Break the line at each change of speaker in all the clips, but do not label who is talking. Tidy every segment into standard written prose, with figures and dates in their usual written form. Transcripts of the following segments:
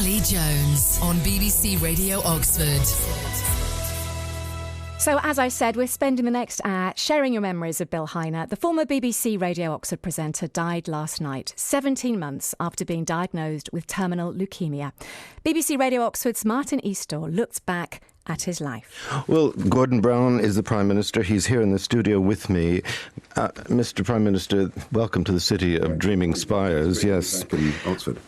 Ali Jones on BBC Radio Oxford.
So, as I said, we're spending the next hour sharing your memories of Bill Heine. The former BBC Radio Oxford presenter died last night, 17 months after being diagnosed with terminal leukemia. BBC Radio Oxford's Martin Eastaugh looked back at his life.
Well, Gordon Brown is the Prime Minister. He's here in the studio with me. Mr. Prime Minister, welcome to the city of dreaming spires. Yes.
Back in Oxford.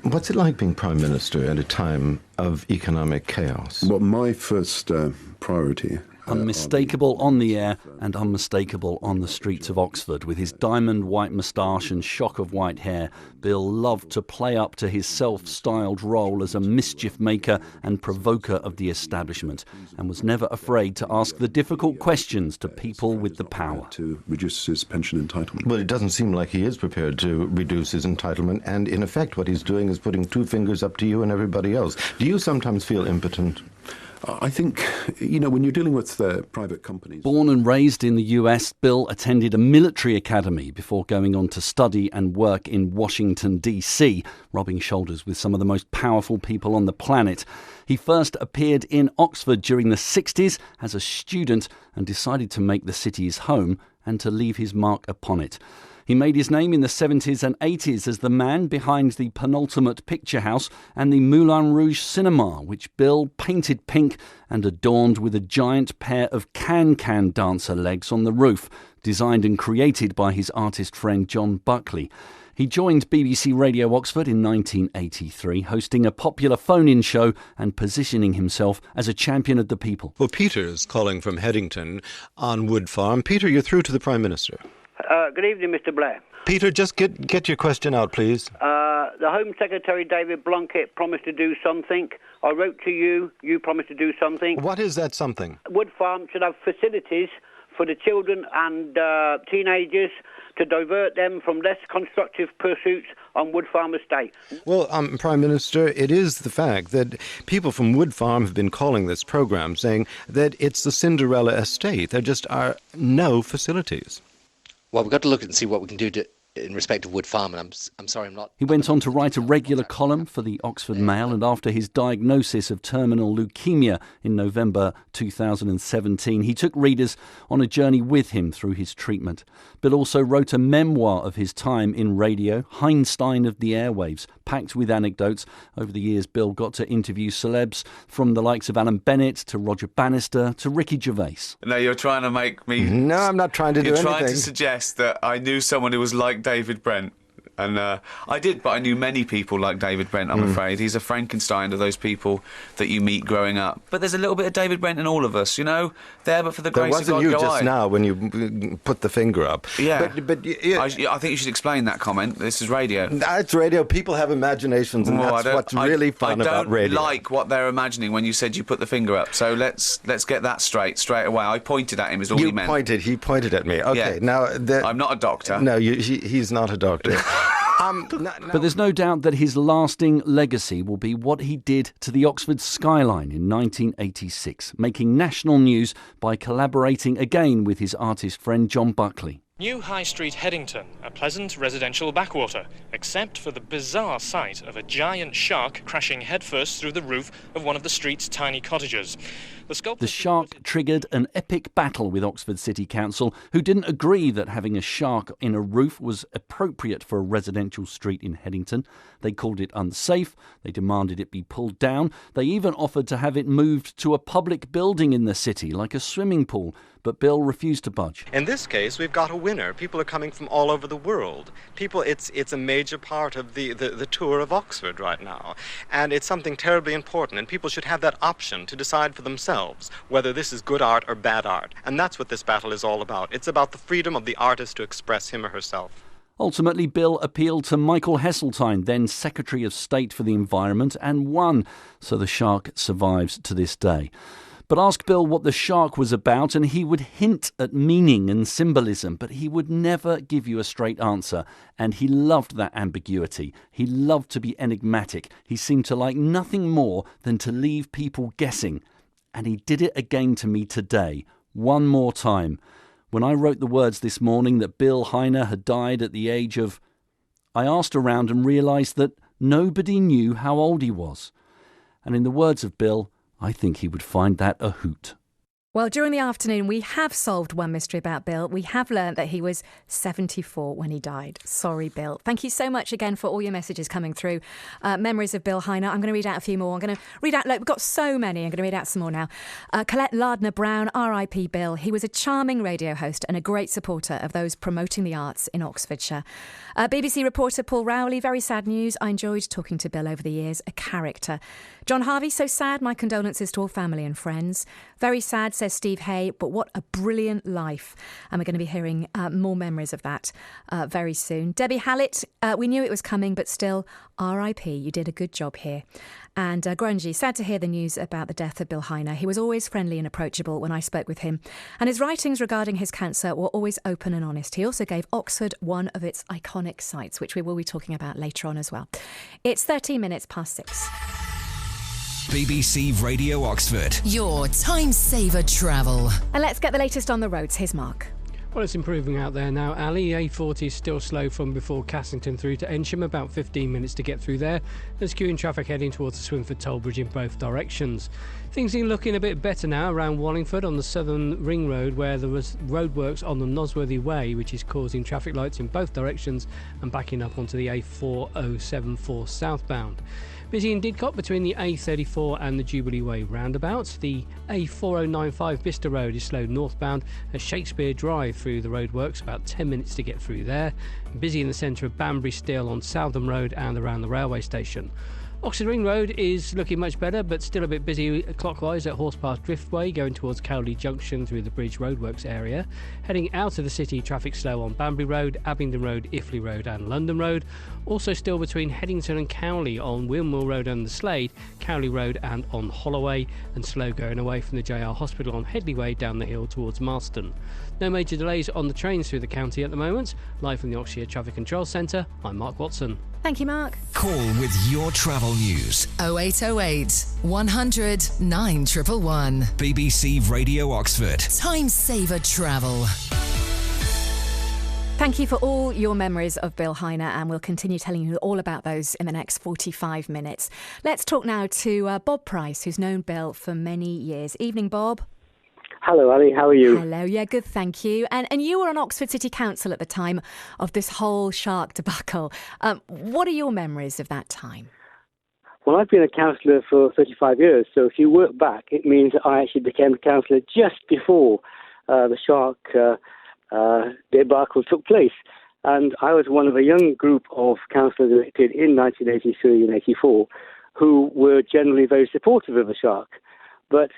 What's it like being Prime Minister at a time of economic chaos?
Well, my first priority...
Unmistakable on the air and unmistakable on the streets of Oxford. With his diamond white moustache and shock of white hair, Bill loved to play up to his self-styled role as a mischief maker and provoker of the establishment, and was never afraid to ask the difficult questions to people with the power.
To reduce his pension entitlement.
Well, it doesn't seem like he is prepared to reduce his entitlement, and in effect what he's doing is putting two fingers up to you and everybody else. Do you sometimes feel impotent?
I think, when you're dealing with private companies...
Born and raised in the US, Bill attended a military academy before going on to study and work in Washington, D.C., rubbing shoulders with some of the most powerful people on the planet. He first appeared in Oxford during the 60s as a student and decided to make the city his home and to leave his mark upon it. He made his name in the 70s and 80s as the man behind the Penultimate Picture House and the Moulin Rouge Cinema, which Bill painted pink and adorned with a giant pair of can-can dancer legs on the roof, designed and created by his artist friend John Buckley. He joined BBC Radio Oxford in 1983, hosting a popular phone-in show and positioning himself as a champion of the people.
Well, Peter's calling from Headington on Wood Farm. Peter, you're through to the Prime Minister.
Good evening, Mr. Blair.
Peter, just get your question out, please.
The Home Secretary, David Blunkett, promised to do something. I wrote to you. You promised to do something.
What is that something?
Wood Farm should have facilities for the children and teenagers to divert them from less constructive pursuits on Wood Farm Estate.
Well, Prime Minister, it is the fact that people from Wood Farm have been calling this programme saying that it's the Cinderella estate. There just are no facilities.
Well, we've got to look and see what we can do in respect of Wood Farm, and I'm sorry, I'm not...
He went on to write a regular column for the Oxford Mail, and after his diagnosis of terminal leukemia in November 2017, he took readers on a journey with him through his treatment. Bill also wrote a memoir of his time in radio, Einstein of the Airwaves, packed with anecdotes. Over the years, Bill got to interview celebs from the likes of Alan Bennett to Roger Bannister to Ricky Gervais.
No, you're trying to make me...
No, I'm not trying to do anything.
You're trying to suggest that I knew someone who was like David Brent. And I did, but I knew many people like David Brent, I'm afraid. He's a Frankenstein of those people that you meet growing up. But there's a little bit of David Brent in all of us, There, but for the grace of God,
There wasn't you just now when you put the finger up.
Yeah.
But
I think you should explain that comment. This is radio.
It's radio. People have imaginations, and that's what's really fun about radio.
I don't like what they're imagining when you said you put the finger up. So let's get that straight away. I pointed at him is all he meant.
He pointed at me. Okay,
yeah.
Now...
I'm not a doctor.
No, he's not a doctor.
But there's no doubt that his lasting legacy will be what he did to the Oxford skyline in 1986, making national news by collaborating again with his artist friend John Buckley.
New High Street, Headington, a pleasant residential backwater, except for the bizarre sight of a giant shark crashing headfirst through the roof of one of the street's tiny cottages. The
shark triggered an epic battle with Oxford City Council, who didn't agree that having a shark in a roof was appropriate for a residential street in Headington. They called it unsafe. They demanded it be pulled down. They even offered to have it moved to a public building in the city, like a swimming pool. But Bill refused to budge.
In this case, we've got a winner. People are coming from all over the world. It's a major part of the tour of Oxford right now. And it's something terribly important, and people should have that option to decide for themselves whether this is good art or bad art. And that's what this battle is all about. It's about the freedom of the artist to express him or herself.
Ultimately, Bill appealed to Michael Heseltine, then Secretary of State for the Environment, and won. So the shark survives to this day. But ask Bill what the shark was about, and he would hint at meaning and symbolism, but he would never give you a straight answer. And he loved that ambiguity. He loved to be enigmatic. He seemed to like nothing more than to leave people guessing. And he did it again to me today, one more time. When I wrote the words this morning that Bill Heine had died at the age of... I asked around and realised that nobody knew how old he was. And in the words of Bill, I think he would find that a hoot.
Well, during the afternoon, we have solved one mystery about Bill. We have learnt that he was 74 when he died. Sorry, Bill. Thank you so much again for all your messages coming through. Memories of Bill Heine. I'm going to read out a few more. I'm going to read out, look, we've got so many. I'm going to read out some more now. Colette Lardner-Brown, R.I.P. Bill. He was a charming radio host and a great supporter of those promoting the arts in Oxfordshire. BBC reporter Paul Rowley, very sad news. I enjoyed talking to Bill over the years. A character. John Harvey, so sad. My condolences to all family and friends. Very sad, says Steve Hay, but what a brilliant life. And we're going to be hearing more memories of that very soon. Debbie Hallett, we knew it was coming, but still, R.I.P. You did a good job here. And Grungy, sad to hear the news about the death of Bill Heine. He was always friendly and approachable when I spoke with him. And his writings regarding his cancer were always open and honest. He also gave Oxford one of its iconic sites, which we will be talking about later on as well. It's 13 minutes past 6.
BBC Radio Oxford. Your time saver travel.
And let's get the latest on the roads. Here's Mark.
Well, it's improving out there now, Ali. A40 is still slow from before Cassington through to Ensham, about 15 minutes to get through there. There's queuing traffic heading towards the Swinford toll bridge in both directions. Things are looking a bit better now around Wallingford on the Southern Ring Road, where there was roadworks on the Nosworthy Way, which is causing traffic lights in both directions and backing up onto the A4074 southbound. Busy in Didcot between the A34 and the Jubilee Way roundabouts. The A4095 Bicester Road is slowed northbound at Shakespeare Drive through the roadworks, about 10 minutes to get through there. Busy in the centre of Banbury still on Southern Road and around the railway station. Oxford Ring Road is looking much better, but still a bit busy clockwise at Horse Pass Driftway, going towards Cowley Junction through the Bridge Roadworks area. Heading out of the city, traffic slow on Banbury Road, Abingdon Road, Iffley Road and London Road. Also still between Headington and Cowley on Wilmore Road and the Slade, Cowley Road and on Holloway, and slow going away from the JR Hospital on Headley Way down the hill towards Marston. No major delays on the trains through the county at the moment. Live from the Oxfordshire Traffic Control Centre, I'm Mark Watson.
Thank you, Mark.
Call with your travel news. 0808 100 9111. BBC Radio Oxford. Time saver travel.
Thank you for all your memories of Bill Heine, and we'll continue telling you all about those in the next 45 minutes. Let's talk now to Bob Price, who's known Bill for many years. Evening, Bob.
Hello, Ali. How are you?
Hello. Yeah, good, thank you. And you were on Oxford City Council at the time of this whole shark debacle. What are your memories of that time?
Well, I've been a councillor for 35 years, so if you work back, it means that I actually became a councillor just before the shark debacle took place. And I was one of a young group of councillors elected in 1983 and 84 who were generally very supportive of the shark. But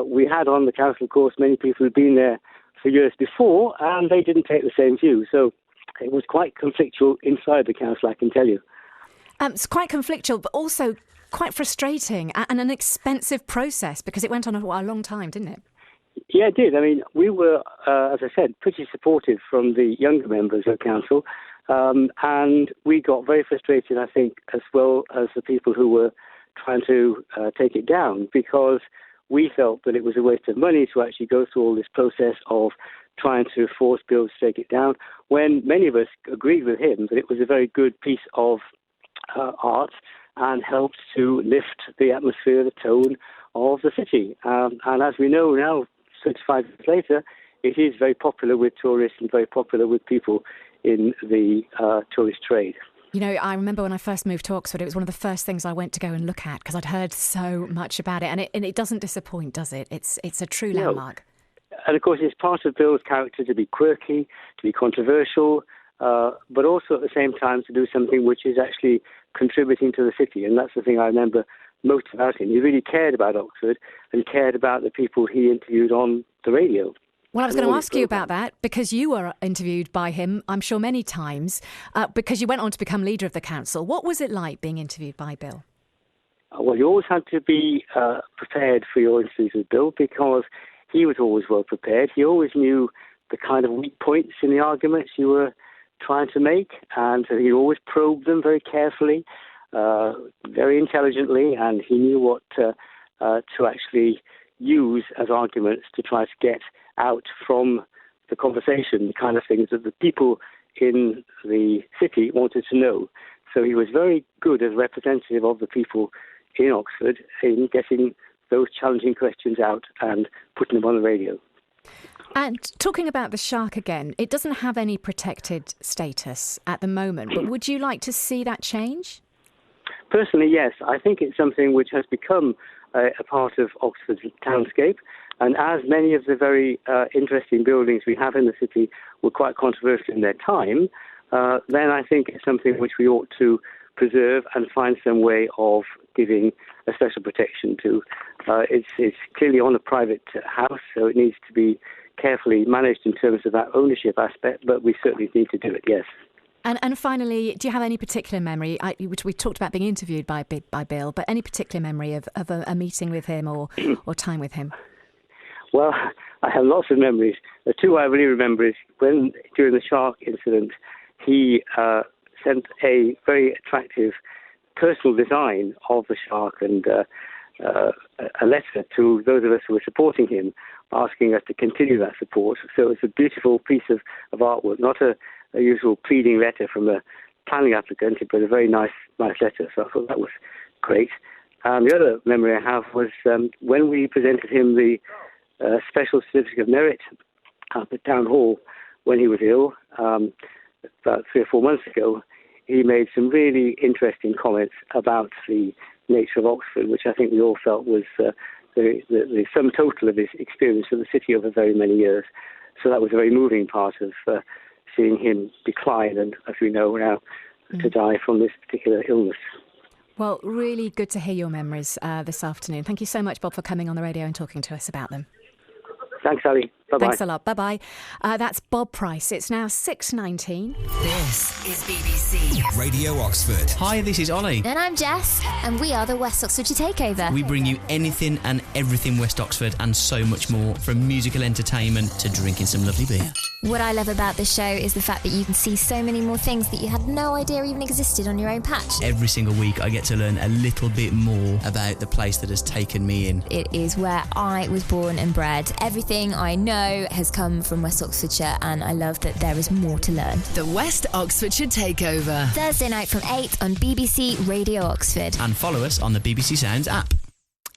we had on the council, of course, many people who'd been there for years before, and they didn't take the same view. So it was quite conflictual inside the council, I can tell you.
It's quite conflictual, but also quite frustrating and an expensive process, because it went on a long time, didn't it?
Yeah, it did. I mean, we were, as I said, pretty supportive from the younger members of council, and we got very frustrated, I think, as well as the people who were trying to take it down, because we felt that it was a waste of money to actually go through all this process of trying to force Bill to take it down, when many of us agreed with him that it was a very good piece of art and helped to lift the atmosphere, the tone of the city. And as we know now, 35 years later, it is very popular with tourists and very popular with people in the tourist trade.
You know, I remember when I first moved to Oxford, it was one of the first things I went to go and look at, because I'd heard so much about it. And it doesn't disappoint, does it? It's a true landmark.
And of course, it's part of Bill's character to be quirky, to be controversial, but also at the same time to do something which is actually contributing to the city. And that's the thing I remember most about him. He really cared about Oxford and cared about the people he interviewed on the radio.
Well, I was going to ask you about that, because you were interviewed by him, I'm sure, many times, because you went on to become leader of the council. What was it like being interviewed by Bill?
Well, you always had to be prepared for your interviews with Bill, because he was always well prepared. He always knew the kind of weak points in the arguments you were trying to make, and so he always probed them very carefully, very intelligently, and he knew what to actually use as arguments to try to get out from the conversation, the kind of things that the people in the city wanted to know. So he was very good as representative of the people in Oxford in getting those challenging questions out and putting them on the radio.
And talking about the shark again, it doesn't have any protected status at the moment, but would you like to see that change?
Personally, yes. I think it's something which has become a part of Oxford's townscape. And as many of the very interesting buildings we have in the city were quite controversial in their time, then I think it's something which we ought to preserve and find some way of giving a special protection to. It's clearly on a private house, so it needs to be carefully managed in terms of that ownership aspect, but we certainly need to do it, yes.
And finally, do you have any particular memory, which we talked about being interviewed by Bill, but any particular memory of a meeting with him or time with him?
Well, I have lots of memories. The two I really remember is when, during the shark incident, he sent a very attractive personal design of the shark and a letter to those of us who were supporting him, asking us to continue that support. So it's a beautiful piece of artwork, not a usual pleading letter from a planning applicant, but a very nice letter. So I thought that was great. The other memory I have was when we presented him the Special Certificate of Merit up at Town Hall when he was ill, about 3 or 4 months ago. He made some really interesting comments about the nature of Oxford, which I think we all felt was the sum total of his experience of the city over very many years. So that was a very moving part of seeing him decline and, as we know now, to die from this particular illness.
Well, really good to hear your memories this afternoon. Thank you so much, Bob, for coming on the radio and talking to us about them.
Thanks, Ali. Bye-bye.
Thanks a lot. Bye-bye. That's Bob Price. It's now 6:19.
This is BBC Radio Oxford.
Hi, this is Ollie.
And I'm Jess, and we are the West Oxfordshire Takeover.
We bring you anything and everything West Oxford and so much more, from musical entertainment to drinking some lovely beer.
What I love about this show is the fact that you can see so many more things that you had no idea even existed on your own patch.
Every single week I get to learn a little bit more about the place that has taken me in.
It is where I was born and bred. Everything I know has come from West Oxfordshire, and I love that there is more to learn.
The West Oxfordshire Takeover.
Thursday night from 8 on BBC Radio Oxford.
And follow us on the BBC Sounds app.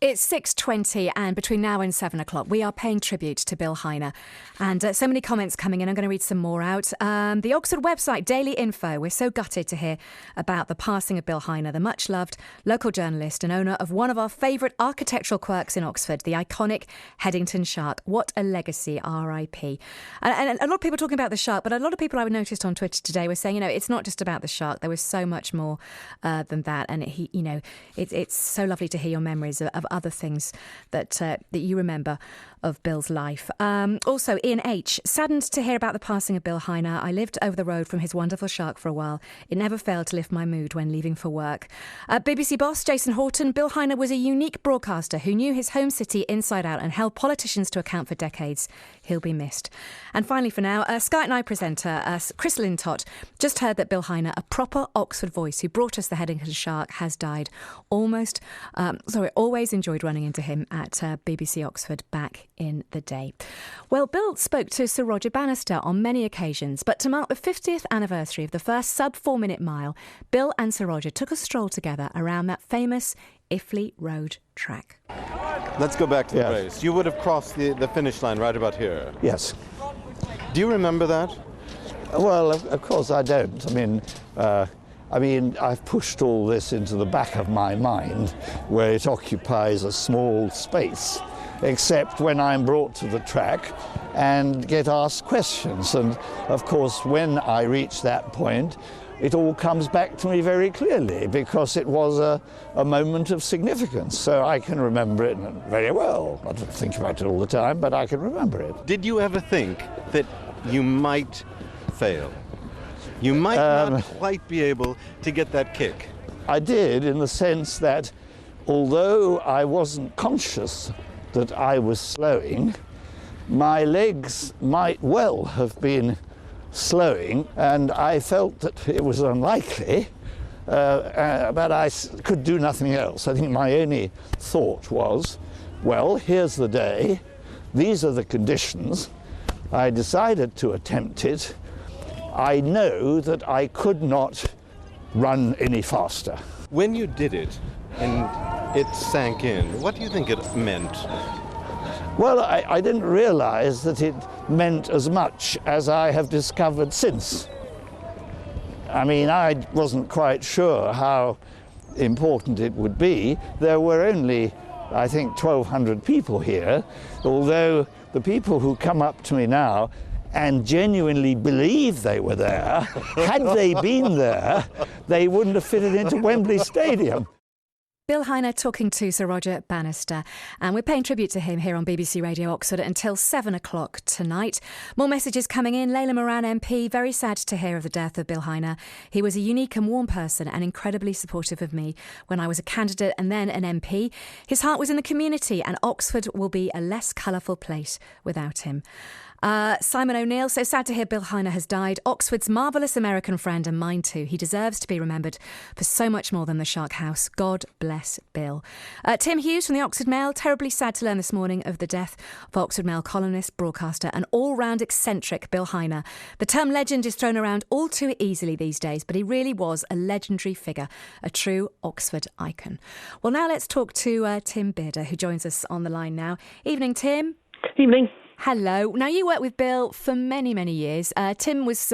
It's 6:20, and between now and 7 o'clock, we are paying tribute to Bill Heine. And so many comments coming in. I'm going to read some more out. The Oxford website, Daily Info. We're so gutted to hear about the passing of Bill Heine, the much-loved local journalist and owner of one of our favourite architectural quirks in Oxford, the iconic Headington shark. What a legacy, R.I.P. And a lot of people talking about the shark, but a lot of people I noticed on Twitter today were saying, it's not just about the shark. There was so much more than that. And, it's so lovely to hear your memories of other things that you remember of Bill's life. Also, Ian H. saddened to hear about the passing of Bill Heine. I lived over the road from his wonderful shark for a while. It never failed to lift my mood when leaving for work. BBC boss Jason Horton. Bill Heine was a unique broadcaster who knew his home city inside out and held politicians to account for decades. He'll be missed. And finally, for now, Sky at Night presenter Chris Lintott just heard that Bill Heine, a proper Oxford voice who brought us the Headington shark, has died. Always enjoyed running into him at BBC Oxford back in the day. Well, Bill spoke to Sir Roger Bannister on many occasions, but to mark the 50th anniversary of the first sub-4-minute mile, Bill and Sir Roger took a stroll together around that famous Iffley Road track.
Let's go back to the race. You would have crossed the finish line right about here.
Yes.
Do you remember that?
Well, of course I don't. I mean, I've pushed all this into the back of my mind, where it occupies a small space, except when I'm brought to the track and get asked questions. And, of course, when I reach that point, it all comes back to me very clearly, because it was a moment of significance. So I can remember it very well. I don't think about it all the time, but I can remember it.
Did you ever think that you might fail? You might not quite be able to get that kick.
I did, in the sense that although I wasn't conscious that I was slowing, my legs might well have been slowing, and I felt that it was unlikely, but I could do nothing else. I think my only thought was, well, here's the day, these are the conditions. I decided to attempt it. I know that I could not run any faster.
When you did it and it sank in, what do you think it meant?
Well, I didn't realise that it meant as much as I have discovered since. I mean, I wasn't quite sure how important it would be. There were only, I think, 1,200 people here, although the people who come up to me now and genuinely believe they were there, had they been there, they wouldn't have fitted into Wembley Stadium.
Bill Heine talking to Sir Roger Bannister, and we're paying tribute to him here on BBC Radio Oxford until 7 o'clock tonight. More messages coming in. Layla Moran MP, very sad to hear of the death of Bill Heine. He was a unique and warm person and incredibly supportive of me when I was a candidate and then an MP. His heart was in the community, and Oxford will be a less colourful place without him. Simon O'Neill, so sad to hear Bill Heine has died. Oxford's marvellous American friend, and mine too. He deserves to be remembered for so much more than the Shark House. God bless Bill. Tim Hughes from the Oxford Mail, terribly sad to learn this morning of the death of Oxford Mail columnist, broadcaster and all-round eccentric Bill Heine. The term legend is thrown around all too easily these days, but he really was a legendary figure, a true Oxford icon. Well, now let's talk to Tim Bearder, who joins us on the line now. Evening, Tim.
Evening.
Hello. Now, you worked with Bill for many, many years. Tim was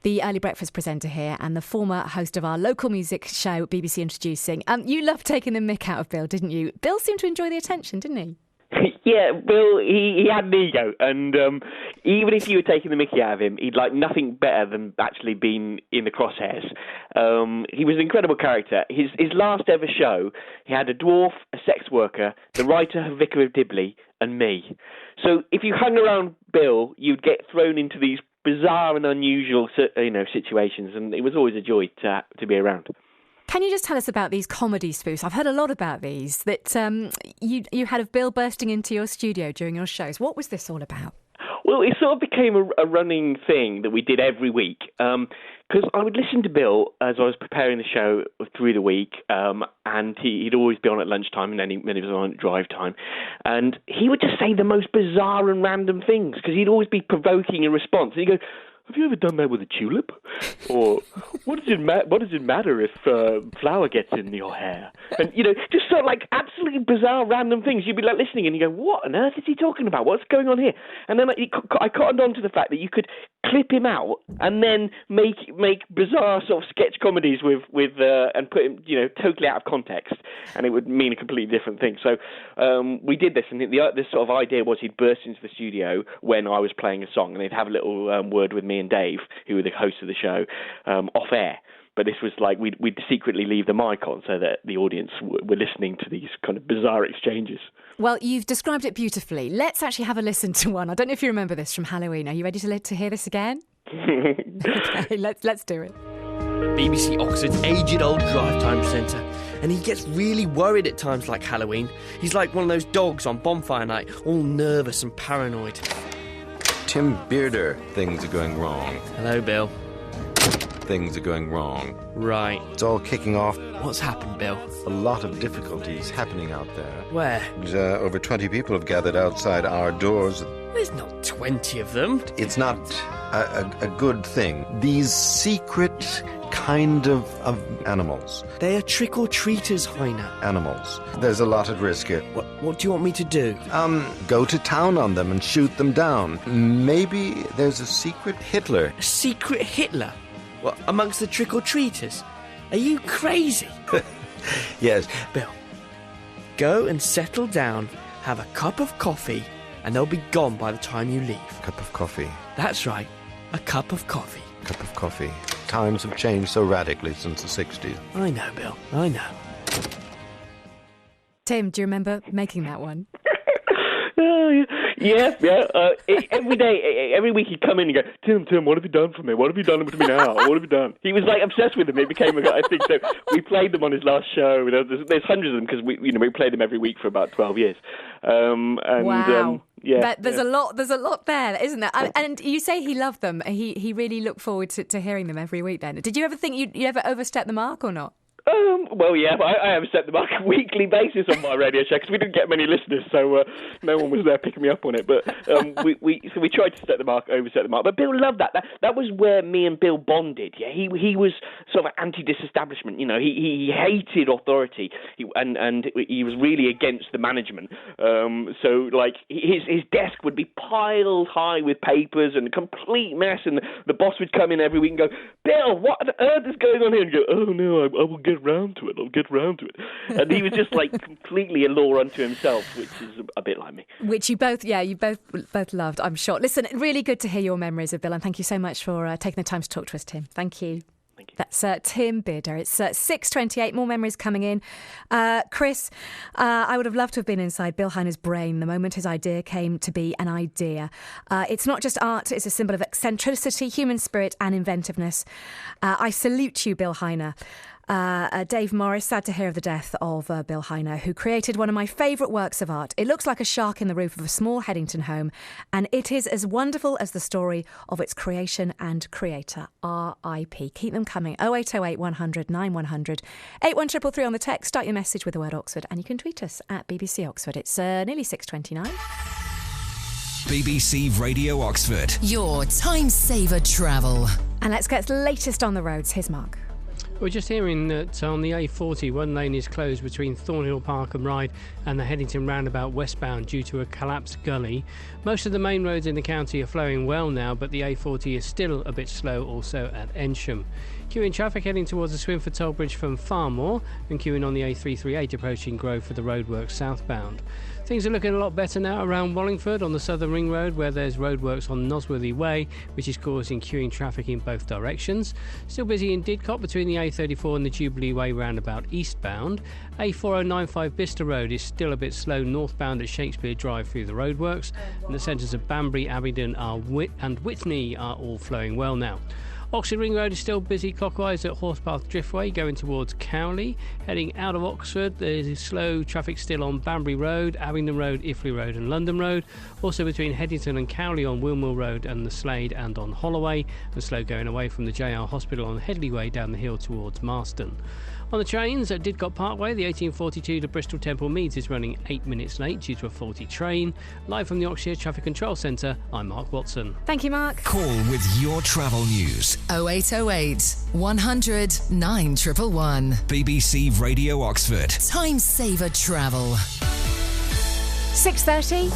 the early breakfast presenter here and the former host of our local music show, BBC Introducing. You loved taking the mick out of Bill, didn't you? Bill seemed to enjoy the attention, didn't he?
Yeah, Bill, he had an ego, and even if you were taking the mickey out of him, he'd like nothing better than actually being in the crosshairs. He was an incredible character. His last ever show, he had a dwarf, a sex worker, the writer, Vicar of Dibley, and me. So if you hung around Bill, you'd get thrown into these bizarre and unusual, situations, and it was always a joy to be around.
Can you just tell us about these comedy spoofs? I've heard a lot about these that you had of Bill bursting into your studio during your shows. What was this all about?
Well, it sort of became a running thing that we did every week because I would listen to Bill as I was preparing the show through the week, and he'd always be on at lunchtime and then he was on at drive time, and he would just say the most bizarre and random things because he'd always be provoking a response. And he'd go, "Have you ever done that with a tulip?" Or what does it matter if flour gets in your hair? And just sort of like absolutely bizarre, random things. You'd be like listening, and you go, "What on earth is he talking about? What's going on here?" And then I cottoned on to the fact that you could clip him out and then make bizarre sort of sketch comedies with and put him totally out of context, and it would mean a completely different thing. So we did this, and the sort of idea was he'd burst into the studio when I was playing a song, and they'd have a little word with me and Dave, who were the hosts of the show, off air. But this was like we'd secretly leave the mic on so that the audience were listening to these kind of bizarre exchanges.
Well, you've described it beautifully. Let's actually have a listen to one. I don't know if you remember this from Halloween. Are you ready to hear this again? Okay, let's do it.
BBC Oxford's aged-old drive time presenter, and he gets really worried at times like Halloween. He's like one of those dogs on bonfire night, all nervous and paranoid.
Tim Bearder, things are going wrong.
Hello, Bill.
Things are going wrong.
Right.
It's all kicking off.
What's happened, Bill?
A lot of difficulties happening out there.
Where?
Over 20 people have gathered outside our doors.
There's not 20 of them.
It's not a good thing. These secret kind of animals.
They are trick-or-treaters, Heine.
Animals. There's a lot at risk here.
What do you want me to do?
Go to town on them and shoot them down. Maybe there's a secret Hitler.
A secret Hitler? What, amongst the trick-or-treaters? Are you crazy?
Yes.
Bill, go and settle down, have a cup of coffee, and they'll be gone by the time you leave.
Cup of coffee.
That's right, a cup of coffee.
Cup of coffee. Times have changed so radically since the 60s.
I know, Bill, I know.
Tim, do you remember making that one?
Yeah. Every day, every week he'd come in and go, Tim, what have you done for me? What have you done to me now? What have you done? He was like obsessed with them. It became a thing. So we played them on his last show. There's hundreds of them because we played them every week for about 12 years.
Wow.
Yeah.
There's a lot there, isn't there? And you say he loved them. He really looked forward to hearing them every week then. Did you ever think you ever overstep the mark or not?
Well, yeah, I have set the mark on a weekly basis on my radio show because we didn't get many listeners, so no one was there picking me up on it. But we tried to set the mark, overset the mark. But Bill loved that. That was where me and Bill bonded. Yeah, he was sort of anti-disestablishment. You know, he hated authority, and he was really against the management. So like his desk would be piled high with papers and a complete mess, and the boss would come in every week and go, "Bill, what on earth is going on here?" And go, "Oh no, I will get round to it. I'll get round to it." And he was just like completely a law unto himself, which is a bit like me.
Which you both loved, I'm sure. Listen, really good to hear your memories of Bill, and thank you so much for taking the time to talk to us, Tim. Thank you. That's Tim Bearder. It's 6:28. More memories coming in. Chris, I would have loved to have been inside Bill Heine's brain the moment his idea came to be an idea. It's not just art, it's a symbol of eccentricity, human spirit and inventiveness. I salute you, Bill Heine. Dave Morris, sad to hear of the death of Bill Heine, who created one of my favourite works of art. It looks like a shark in the roof of a small Headington home, and it is as wonderful as the story of its creation and creator. R.I.P. Keep them coming. 0808 100 9100. 81333 on the text. Start your message with the word Oxford, and you can tweet us at BBC Oxford. It's nearly 6:29.
BBC Radio Oxford. Your time saver travel.
And let's get the latest on the roads. Here's Mark.
We're just hearing that on the A40, one lane is closed between Thornhill Park and Ryde and the Headington roundabout westbound due to a collapsed gully. Most of the main roads in the county are flowing well now, but the A40 is still a bit slow also at Ensham. Queuing traffic heading towards the Swinford Toll Bridge from Farmore, and queuing on the A338 approaching Grove for the roadworks southbound. Things are looking a lot better now around Wallingford on the Southern Ring Road, where there's roadworks on Nosworthy Way, which is causing queuing traffic in both directions. Still busy in Didcot between the A34 and the Jubilee Way roundabout eastbound. A4095 Bicester Road is still a bit slow northbound at Shakespeare Drive through the roadworks, and the centres of Banbury, Abingdon and Whitney are all flowing well now. Oxford Ring Road is still busy clockwise at Horsepath Driftway going towards Cowley. Heading out of Oxford, there is slow traffic still on Banbury Road, Abingdon Road, Iffley Road and London Road. Also between Headington and Cowley on Wilmore Road and the Slade and on Holloway. And slow going away from the JR Hospital on Headley Way down the hill towards Marston. On the trains at Didcot Parkway, the 1842 to Bristol Temple Meads is running 8 minutes late due to a faulty train. Live from the Oxford Traffic Control Centre, I'm Mark Watson.
Thank you, Mark.
Call with your travel news. 0808 100 9111. BBC Radio Oxford. Time saver travel.
6:30.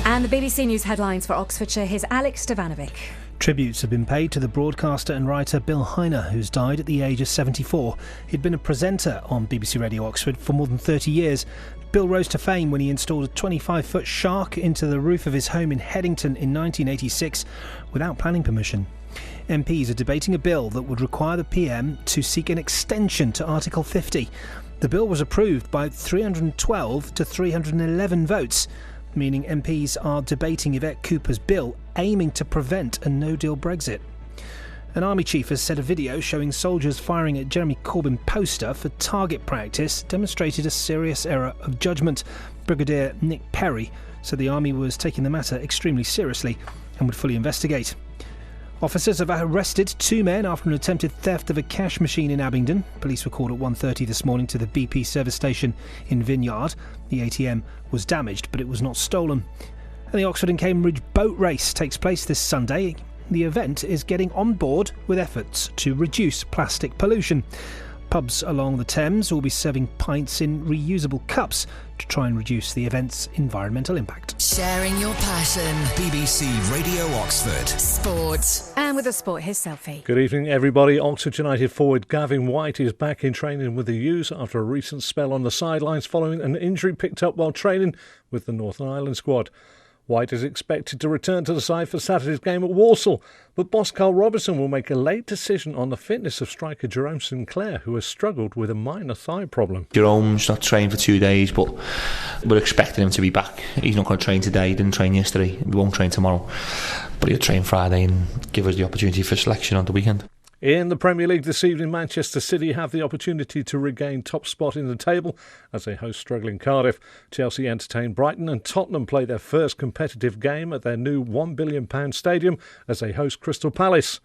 And the BBC News headlines for Oxfordshire. Here's Alex Stevanovic.
Tributes have been paid to the broadcaster and writer Bill Heine, who's died at the age of 74. He'd been a presenter on BBC Radio Oxford for more than 30 years. Bill rose to fame when he installed a 25-foot shark into the roof of his home in Headington in 1986 without planning permission. MPs are debating a bill that would require the PM to seek an extension to Article 50. The bill was approved by 312 to 311 votes, meaning MPs are debating Yvette Cooper's bill aiming to prevent a no-deal Brexit. An army chief has said a video showing soldiers firing at Jeremy Corbyn poster for target practice demonstrated a serious error of judgment. Brigadier Nick Perry said the army was taking the matter extremely seriously and would fully investigate. Officers have arrested 2 men after an attempted theft of a cash machine in Abingdon. Police were called at 1:30 this morning to the BP service station in Vineyard. The ATM was damaged, but it was not stolen. And the Oxford and Cambridge boat race takes place this Sunday. The event is getting on board with efforts to reduce plastic pollution. Pubs along the Thames will be serving pints in reusable cups to try and reduce the event's environmental impact.
Sharing your passion. BBC Radio Oxford. Sport.
And with the sport, here's Selfie.
Good evening, everybody. Oxford United forward Gavin White is back in training with the U's after a recent spell on the sidelines following an injury picked up while training with the Northern Ireland squad. White is expected to return to the side for Saturday's game at Walsall, but boss Carl Robertson will make a late decision on the fitness of striker Jerome Sinclair, who has struggled with a minor thigh problem.
Jerome's not trained for 2 days, but we're expecting him to be back. He's not going to train today, he didn't train yesterday, he won't train tomorrow, but he'll train Friday and give us the opportunity for selection on the weekend.
In the Premier League this evening, Manchester City have the opportunity to regain top spot in the table as they host struggling Cardiff. Chelsea entertain Brighton and Tottenham play their first competitive game at their new £1 billion stadium as they host Crystal Palace.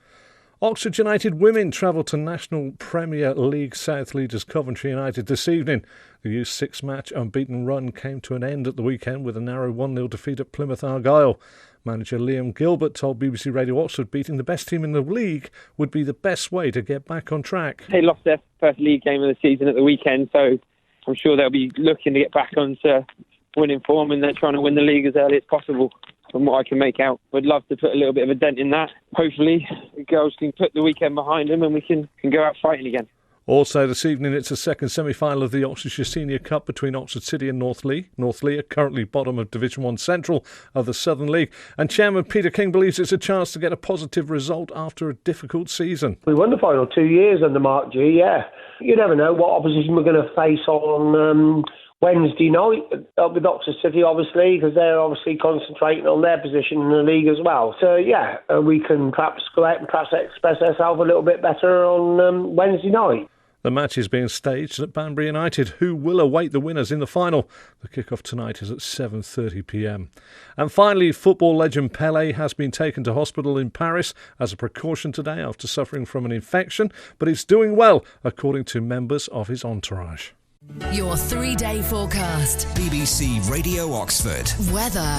Oxford United women travel to National Premier League South leaders Coventry United this evening. The youth six-match unbeaten run came to an end at the weekend with a narrow 1-0 defeat at Plymouth Argyle. Manager Liam Gilbert told BBC Radio Oxford beating the best team in the league would be the best way to get back on track.
They lost their first league game of the season at the weekend, so I'm sure they'll be looking to get back onto winning form, and they're trying to win the league as early as possible. From what I can make out, would love to put a little bit of a dent in that. Hopefully, the girls can put the weekend behind them and we can go out fighting again.
Also this evening, it's a second semi-final of the Oxfordshire Senior Cup between Oxford City and Northleigh. Northleigh are currently bottom of Division 1 Central of the Southern League. And Chairman Peter King believes it's a chance to get a positive result after a difficult season.
We won the final 2 years under Mark G, yeah. You never know what opposition we're going to face on Wednesday night with Oxford City, obviously, because they're obviously concentrating on their position in the league as well. So, yeah, we can perhaps go out and perhaps express ourselves a little bit better on Wednesday night.
The match is being staged at Banbury United, who will await the winners in the final. The kick-off tonight is at 7:30pm. And finally, football legend Pelé has been taken to hospital in Paris as a precaution today after suffering from an infection, but he's doing well, according to members of his entourage.
Your 3-day forecast. BBC Radio Oxford. Weather.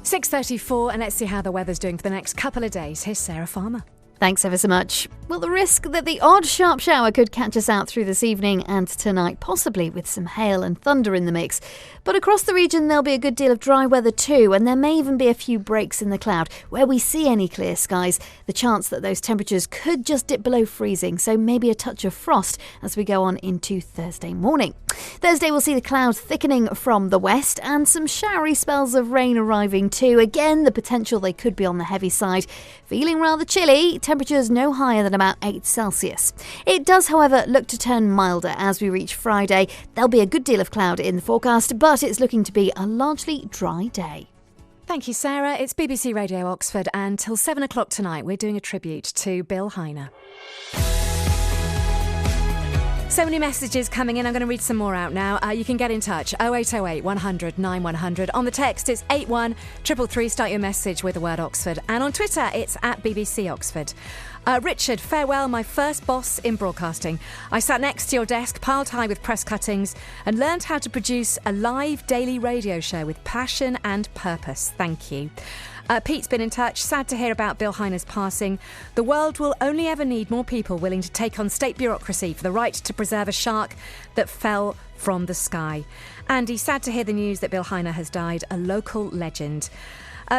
6:34, and let's see how the weather's doing for the next couple of days. Here's Sarah Farmer.
Thanks ever so much. Well, the risk that the odd sharp shower could catch us out through this evening and tonight, possibly with some hail and thunder in the mix. But across the region, there'll be a good deal of dry weather too, and there may even be a few breaks in the cloud. Where we see any clear skies, the chance that those temperatures could just dip below freezing, so maybe a touch of frost as we go on into Thursday morning. Thursday, we'll see the clouds thickening from the west and some showery spells of rain arriving too. Again, the potential they could be on the heavy side. Feeling rather chilly, temperatures no higher than about 8 Celsius. It does, however, look to turn milder as we reach Friday. There'll be a good deal of cloud in the forecast, but it's looking to be a largely dry day.
Thank you, Sarah. It's BBC Radio Oxford, and till 7 o'clock tonight, we're doing a tribute to Bill Heine. So many messages coming in. I'm going to read some more out now. You can get in touch. 0808 100 9100. On the text, it's 81333. Start your message with the word Oxford. And on Twitter, it's at BBC Oxford. Richard, farewell, my first boss in broadcasting. I sat next to your desk, piled high with press cuttings, and learned how to produce a live daily radio show with passion and purpose. Thank you. Pete's been in touch. Sad to hear about Bill Heine's passing. The world will only ever need more people willing to take on state bureaucracy for the right to preserve a shark that fell from the sky. Andy, sad to hear the news that Bill Heine has died, a local legend.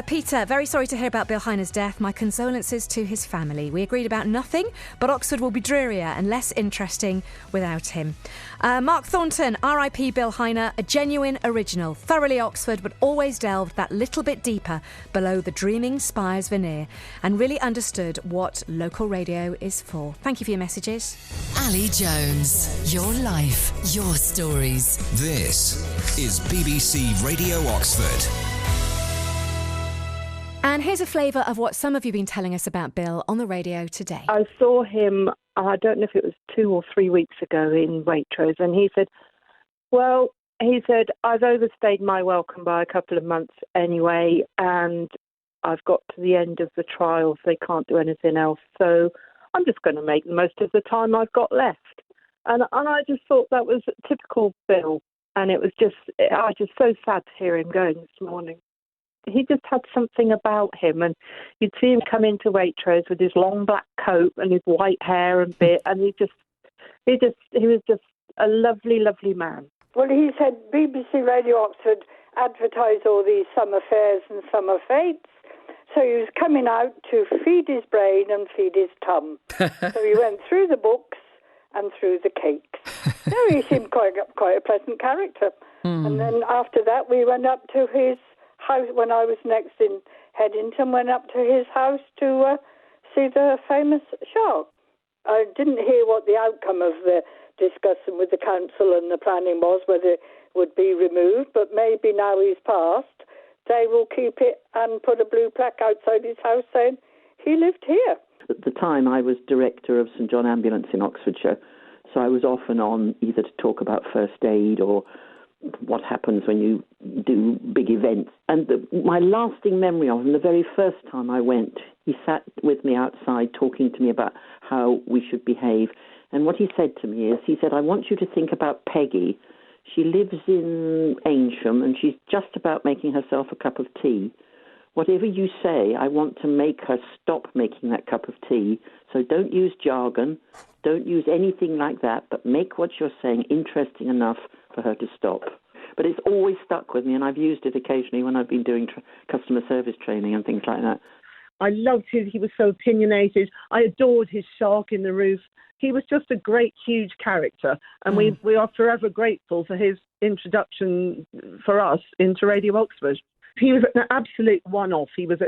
Peter, very sorry to hear about Bill Heine's death. My condolences to his family. We agreed about nothing, but Oxford will be drearier and less interesting without him. Mark Thornton, R.I.P. Bill Heine, a genuine original, thoroughly Oxford, but always delved that little bit deeper below the dreaming spire's veneer and really understood what local radio is for. Thank you for your messages.
Ali Jones, your life, your stories. This is BBC Radio Oxford.
And here's a flavour of what some of you have been telling us about Bill on the radio today.
I saw him, I don't know if it was 2 or 3 weeks ago in Waitrose, and he said, I've overstayed my welcome by a couple of months anyway, and I've got to the end of the trial, so they can't do anything else. So I'm just going to make the most of the time I've got left. And I just thought that was typical Bill, and it was just so sad to hear him going this morning. He just had something about him, and you'd see him come into Waitrose with his long black coat and his white hair and bit, and he was just a lovely, lovely man.
Well, he said BBC Radio Oxford advertise all these summer fairs and summer fetes, so he was coming out to feed his brain and feed his tum. So he went through the books and through the cakes. No, he seemed quite a pleasant character. And then after that, we went up to his house when I was next in Headington, went up to his house to see the famous shark. I didn't hear what the outcome of the discussion with the council and the planning was, whether it would be removed, but maybe now he's passed, they will keep it and put a blue plaque outside his house saying he lived here.
At the time, I was director of St John Ambulance in Oxfordshire, so I was off and on either to talk about first aid or what happens when you do big events. And my lasting memory of him, the very first time I went, he sat with me outside talking to me about how we should behave. And what he said to me is, he said, I want you to think about Peggy. She lives in Aynsham and she's just about making herself a cup of tea. Whatever you say, I want to make her stop making that cup of tea. So don't use jargon, don't use anything like that, but make what you're saying interesting enough for her to stop. But it's always stuck with me, and I've used it occasionally when I've been doing customer service training and things like that.
I loved he was so opinionated. I adored his shark in the roof. He was just a great, huge character, and we are forever grateful for his introduction for us into Radio Oxford. He was an absolute one-off. He was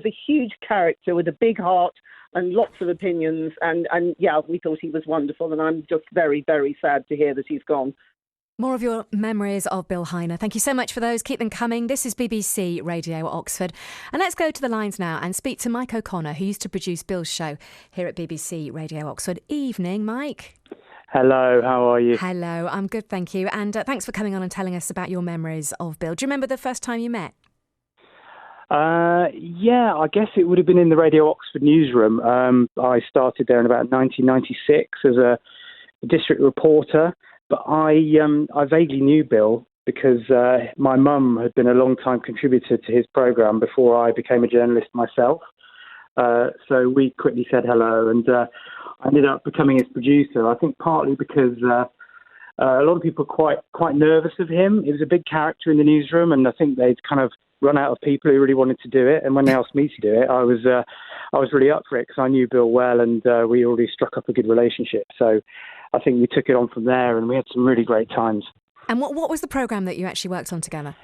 a huge character with a big heart and lots of opinions, and yeah, we thought he was wonderful, and I'm just very, very sad to hear that he's gone.
More of your memories of Bill Heine. Thank you so much for those. Keep them coming. This is BBC Radio Oxford. And let's go to the lines now and speak to Mike O'Connor, who used to produce Bill's show here at BBC Radio Oxford. Evening, Mike.
Hello, how are you?
Hello, I'm good, thank you. And thanks for coming on and telling us about your memories of Bill. Do you remember the first time you met?
Yeah, I guess it would have been in the Radio Oxford newsroom. I started there in about 1996 as a district reporter, but I vaguely knew Bill because my mum had been a long-time contributor to his programme before I became a journalist myself. So we quickly said hello, and I ended up becoming his producer, I think partly because a lot of people were quite nervous of him. He was a big character in the newsroom, and I think they'd kind of run out of people who really wanted to do it. And when they asked me to do it, I was really up for it because I knew Bill well, and we already struck up a good relationship. So I think we took it on from there, and we had some really great times.
And what was the programme that you actually worked on together?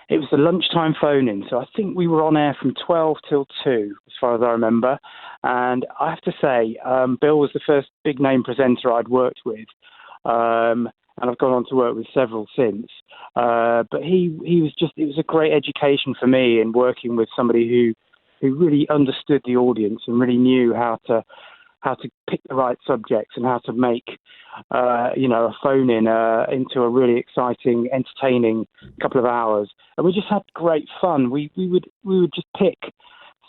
It was the lunchtime phone-in, so I think we were on air from 12 till 2, as far as I remember. And I have to say, Bill was the first big-name presenter I'd worked with. And I've gone on to work with several since. But it was a great education for me in working with somebody who really understood the audience and really knew how to pick the right subjects and how to make a phone-in into a really exciting, entertaining couple of hours. And we just had great fun. We would just pick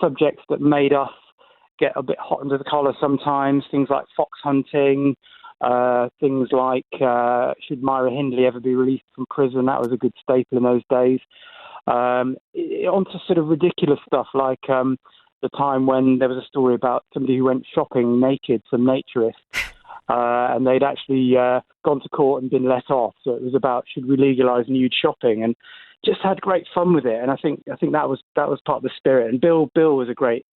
subjects that made us get a bit hot under the collar sometimes, things like fox hunting, things like should Myra Hindley ever be released from prison? That was a good staple in those days. Onto sort of ridiculous stuff like the time when there was a story about somebody who went shopping naked, some naturist, and they'd actually gone to court and been let off. So it was about should we legalise nude shopping, and just had great fun with it. And I think that was part of the spirit. And Bill was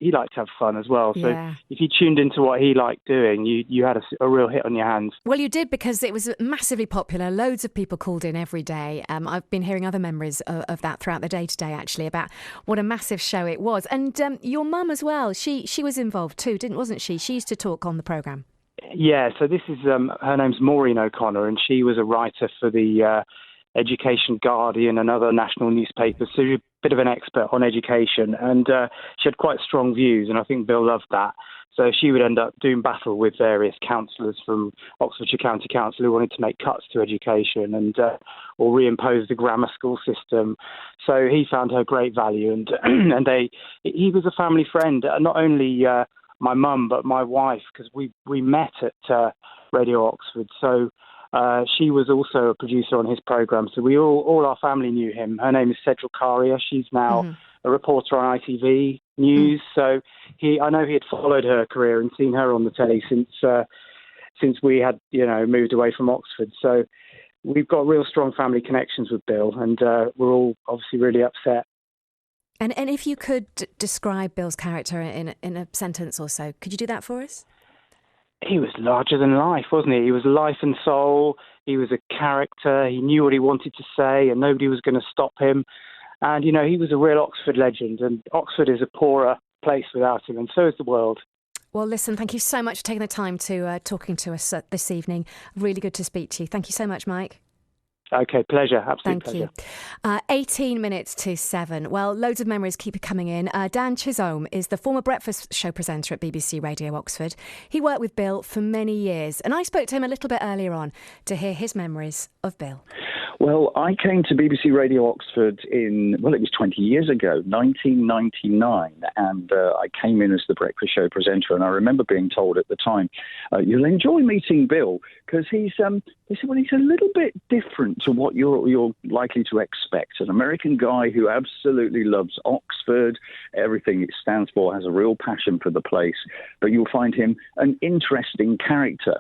he liked to have fun as well. So
yeah.
If you tuned into what he liked doing, you had a real hit on your hands.
Well, you did, because it was massively popular. Loads of people called in every day. I've been hearing other memories of that throughout the day today, actually, about what a massive show it was. And your mum as well, she was involved too, wasn't she? She used to talk on the programme.
Yeah, so this is, her name's Maureen O'Connor, and she was a writer for the Education Guardian and other national newspapers, so she's a bit of an expert on education, and she had quite strong views, and I think Bill loved that. So she would end up doing battle with various councillors from Oxfordshire County Council who wanted to make cuts to education and or reimpose the grammar school system. So he found her great value, and he was a family friend, not only my mum but my wife, because we met at Radio Oxford. So she was also a producer on his programme, so we all our family knew him. Her name is Cedric Caria. She's now a reporter on ITV News. So I know he had followed her career and seen her on the telly since we had moved away from Oxford. So we've got real strong family connections with Bill, and we're all obviously really upset.
And if you could describe Bill's character in a sentence or so, could you do that for us?
He was larger than life, wasn't he? He was life and soul. He was a character. He knew what he wanted to say, and nobody was going to stop him. And, he was a real Oxford legend, and Oxford is a poorer place without him, and so is the world.
Well, listen, thank you so much for taking the time to talking to us this evening. Really good to speak to you. Thank you so much, Mike.
Okay, pleasure. Absolute pleasure.
Thank you. 18 minutes to 7. Well, loads of memories keep coming in. Dan Chisholm is the former breakfast show presenter at BBC Radio Oxford. He worked with Bill for many years, and I spoke to him a little bit earlier on to hear his memories of Bill.
Well, I came to BBC Radio Oxford it was 20 years ago, 1999, and I came in as the breakfast show presenter, and I remember being told at the time, you'll enjoy meeting Bill, because they said, well, he's a little bit different to what you're likely to expect. An American guy who absolutely loves Oxford, everything it stands for, has a real passion for the place, but you'll find him an interesting character.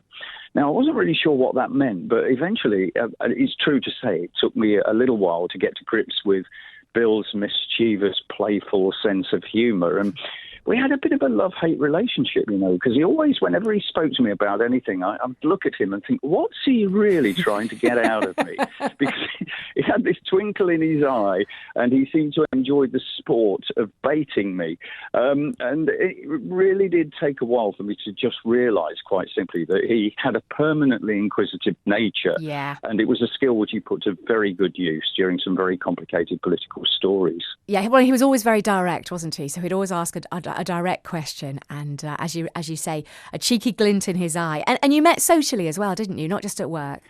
Now, I wasn't really sure what that meant, but eventually, it's true to say, it took me a little while to get to grips with Bill's mischievous, playful sense of humour. And we had a bit of a love-hate relationship, because he always, whenever he spoke to me about anything, I'd look at him and think, what's he really trying to get out of me? Because he had this twinkle in his eye, and he seemed to enjoy the sport of baiting me. And it really did take a while for me to just realise, quite simply, that he had a permanently inquisitive nature.
Yeah.
And it was a skill which he put to very good use during some very complicated political stories.
Yeah, well, he was always very direct, wasn't he? So he'd always ask a direct question, and as you say, a cheeky glint in his eye. And you met socially as well, didn't you? Not just at work.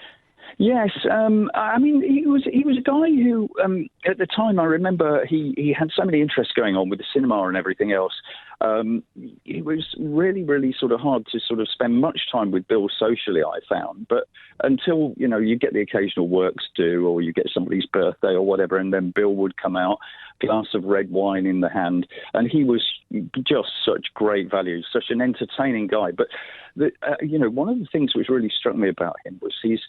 Yes, I mean, he was a guy who, at the time, I remember he had so many interests going on with the cinema and everything else. It was really, really sort of hard to sort of spend much time with Bill socially, I found. But until, you get the occasional work to do, or you get somebody's birthday or whatever, and then Bill would come out, glass of red wine in the hand, and he was just such great value, such an entertaining guy. But one of the things which really struck me about him was his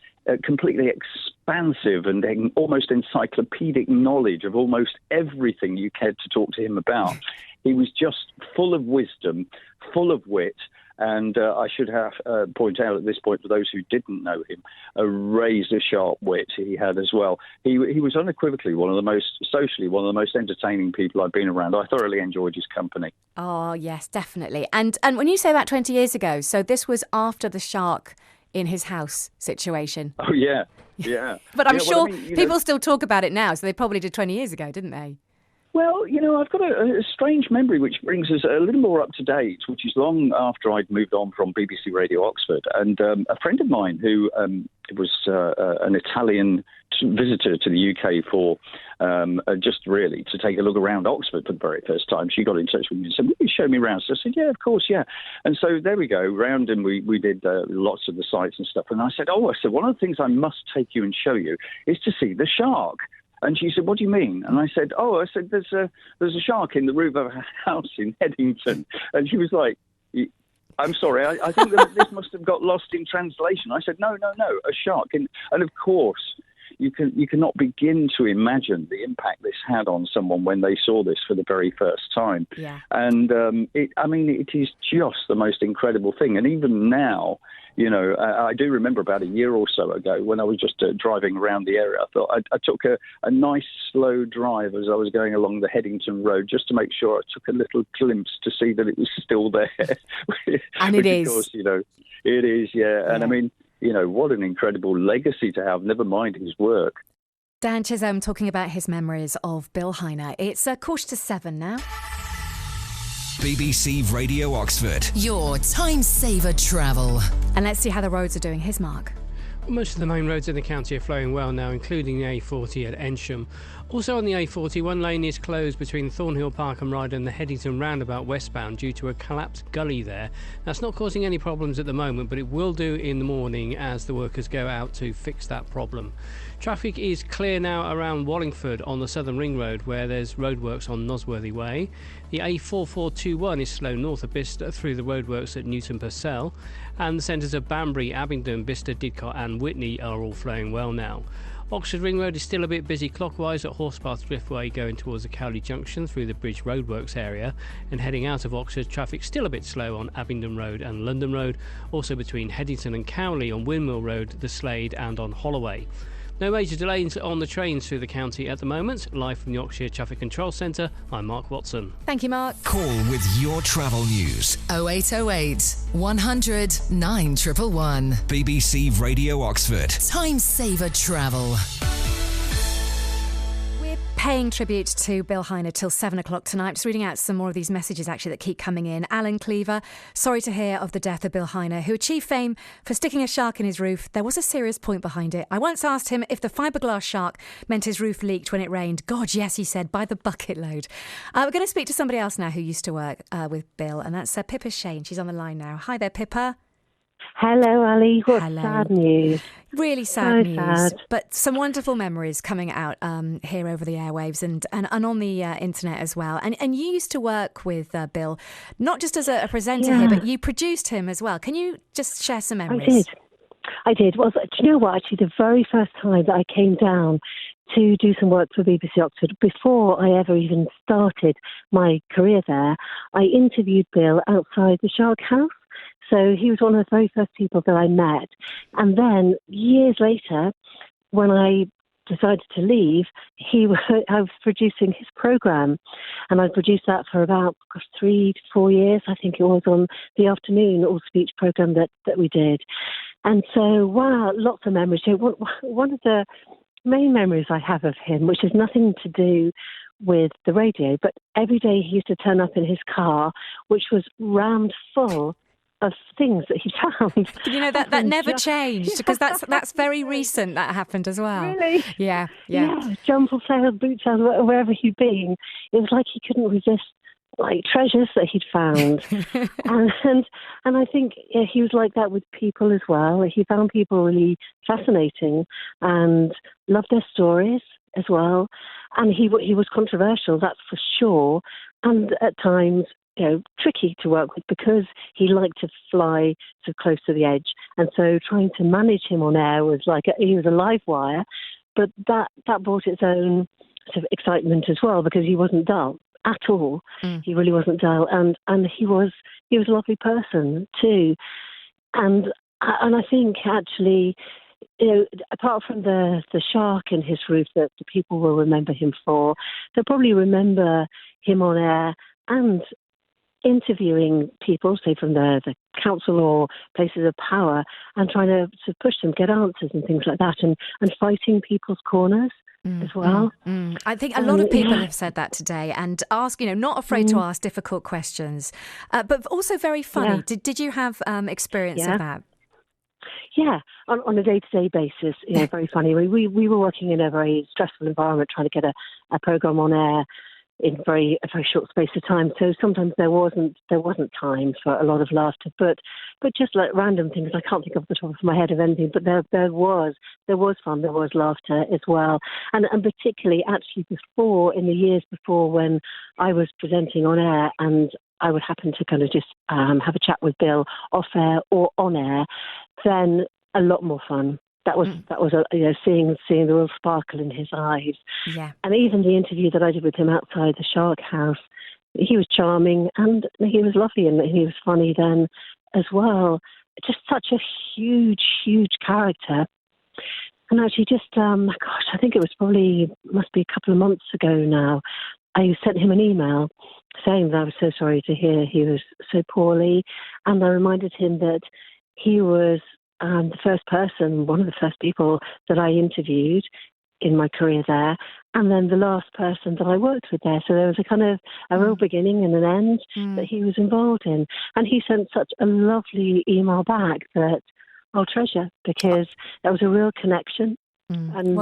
completely expansive and almost encyclopedic knowledge of almost everything you cared to talk to him about. He was just full of wisdom, full of wit, and I should have point out at this point, for those who didn't know him, a razor-sharp wit he had as well. He was unequivocally one of the most entertaining people I've been around. I thoroughly enjoyed his company.
Oh, yes, definitely. And when you say about 20 years ago, so this was after the shark in his house situation.
Oh, yeah, yeah.
But I'm sure people still talk about it now, so they probably did 20 years ago, didn't they?
Well, I've got a strange memory which brings us a little more up to date, which is long after I'd moved on from BBC Radio Oxford. And a friend of mine who was an Italian visitor to the UK for just really to take a look around Oxford for the very first time, she got in touch with me and said, will you show me around? So I said, yeah, of course, yeah. And so there we go, round, and we did lots of the sites and stuff. And I said, one of the things I must take you and show you is to see the shark. And she said, what do you mean? And I said, there's a shark in the roof of a house in Headington. And she was like, I'm sorry, I think that this must have got lost in translation. I said, no, a shark. And of course, you cannot begin to imagine the impact this had on someone when they saw this for the very first time.
Yeah.
And it is just the most incredible thing. And even now, I do remember about a year or so ago when I was just driving around the area, I thought I took a nice slow drive as I was going along the Headington Road just to make sure I took a little glimpse to see that it was still there.
And it is.
Of course, it is, yeah. And I mean, what an incredible legacy to have, never mind his work.
Dan Chisholm talking about his memories of Bill Heine. It's 7:15 now.
BBC Radio Oxford. Your time-saver travel.
And let's see how the roads are doing. Here's Mark.
Well, most of the main roads in the county are flowing well now, including the A40 at Ensham. Also on the A40, one lane is closed between Thornhill Park and Ryde and the Headington roundabout westbound due to a collapsed gully there. That's not causing any problems at the moment, but it will do in the morning as the workers go out to fix that problem. Traffic is clear now around Wallingford on the Southern Ring Road, where there's roadworks on Nosworthy Way. The A4421 is slow north of Bicester through the roadworks at Newton Purcell, and the centres of Banbury, Abingdon, Bicester, Didcot and Witney are all flowing well now. Oxford Ring Road is still a bit busy clockwise at Horsepath Driftway going towards the Cowley Junction through the Bridge Roadworks area, and heading out of Oxford, traffic still a bit slow on Abingdon Road and London Road, also between Headington and Cowley on Windmill Road, the Slade and on Holloway. No major delays on the trains through the county at the moment. Live from the Yorkshire Traffic Control Centre, I'm Mark Watson.
Thank you, Mark.
Call with your travel news. 0808 100 9111. BBC Radio Oxford. Time saver travel.
We're paying tribute to Bill Heine till 7 o'clock tonight. Just reading out some more of these messages actually that keep coming in. Alan Cleaver, sorry to hear of the death of Bill Heine, who achieved fame for sticking a shark in his roof. There was a serious point behind it. I once asked him if the fiberglass shark meant his roof leaked when it rained. God, yes, he said, by the bucket load. We're going to speak to somebody else now who used to work with Bill, and that's Pippa Shane. She's on the line now. Hi there, Pippa.
Hello, Ali. What
Hello.
sad news.
Really sad
So
news,
sad.
but some wonderful memories coming out here over the airwaves and on the internet as well. And you used to work with Bill, not just as a presenter here, but you produced him as well. Can you just share some memories?
I did. Well, do you know what? Actually, the very first time that I came down to do some work for BBC Oxford, before I ever even started my career there, I interviewed Bill outside the Shark House. So he was one of the very first people that I met. And then years later, when I decided to leave, I was producing his programme. And I produced that for about 3 to 4 years. I think it was on the afternoon all-speech programme that we did. And so, wow, lots of memories. So one of the main memories I have of him, which has nothing to do with the radio, but every day he used to turn up in his car, which was rammed full of things that he found.
You know, that never changed, because that's very recent that happened as well.
Really?
Yeah.
Jumper sales, boot sales, wherever he'd been. It was like he couldn't resist treasures that he'd found. and I think he was like that with people as well. He found people really fascinating and loved their stories as well. And he was controversial, that's for sure. And at times, tricky to work with because he liked to fly so close to the edge. And so trying to manage him on air was he was a live wire, but that brought its own sort of excitement as well, because he wasn't dull at all. He really wasn't dull. And he was a lovely person too. And I think actually, apart from the shark in his roof that the people will remember him for, they'll probably remember him on air and interviewing people, say from the council or places of power, and trying to push them, get answers and things like that, and fighting people's corners as well.
I think a lot of people have said that today, and not afraid to ask difficult questions, but also very funny.
Yeah.
Did you have experience of that?
Yeah, on a day-to-day basis, very funny. We were working in a very stressful environment, trying to get a programme on air in a very short space of time. So sometimes there wasn't time for a lot of laughter, but just like random things. I can't think off the top of my head of anything, but there was fun, there was laughter as well, and particularly actually in the years before when I was presenting on air, and I would happen to kind of just have a chat with Bill off air or on air, then a lot more fun. That was seeing the real sparkle in his eyes.
Yeah.
And even the interview that I did with him outside the Shark House, he was charming and he was lovely and he was funny then as well. Just such a huge, huge character. And actually I think it must be a couple of months ago now, I sent him an email saying that I was so sorry to hear he was so poorly. And I reminded him that he was one of the first people that I interviewed in my career there, and then the last person that I worked with there. So there was a kind of a real beginning and an end that he was involved in. And he sent such a lovely email back that I'll treasure, because that was a real connection. And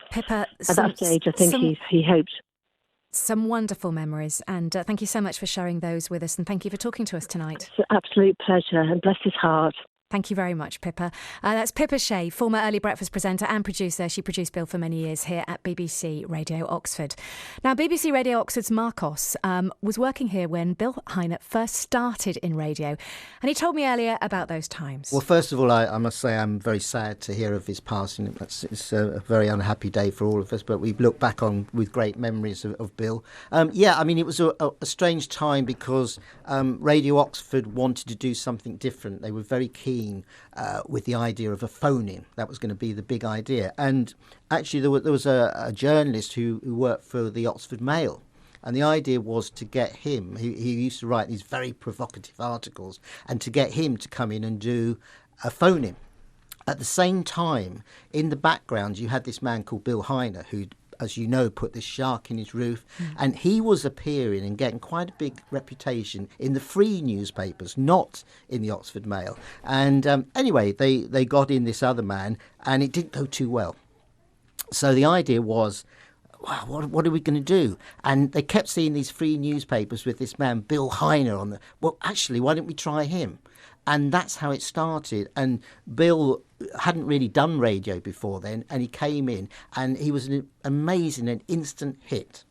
Pippa,
at that stage, I think he hoped.
Some wonderful memories, and thank you so much for sharing those with us, and thank you for talking to us tonight.
It's an absolute pleasure, and bless his heart.
Thank you very much, Pippa. That's Pippa Shea, former Early Breakfast presenter and producer. She produced Bill for many years here at BBC Radio Oxford. Now, BBC Radio Oxford's Marcos was working here when Bill Heine first started in radio, and he told me earlier about those times.
Well, first of all, I must say I'm very sad to hear of his passing. It's a very unhappy day for all of us, but we look back on with great memories of Bill. It was a strange time because Radio Oxford wanted to do something different. They were very keen with the idea of a phone-in. That was going to be the big idea. And actually there was a journalist who worked for the Oxford Mail, and the idea was to get him, he used to write these very provocative articles, and to get him to come in and do a phone-in. At the same time, in the background, you had this man called Bill Heine, who'd as you know, put this shark in his roof. And he was appearing and getting quite a big reputation in the free newspapers, not in the Oxford Mail. And anyway, they got in this other man, and it didn't go too well. So the idea was, wow, what are we going to do? And they kept seeing these free newspapers with this man, Bill Heine, on the... Well, actually, why don't we try him? And that's how it started. And Bill hadn't really done radio before then, and he came in, and he was an amazing and instant hit.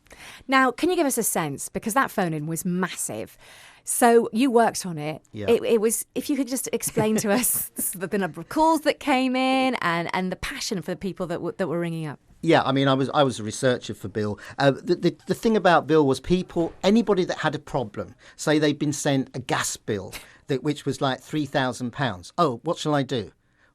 Now, can you give us a sense, because that phone-in was massive, so you worked on it.
Yeah.
It was, if you could just explain to us the number of calls that came in and the passion for the people that were ringing up.
Yeah, I mean, I was a researcher for Bill. The thing about Bill was anybody that had a problem, say they'd been sent a gas bill which was like £3,000. Oh, what shall I do?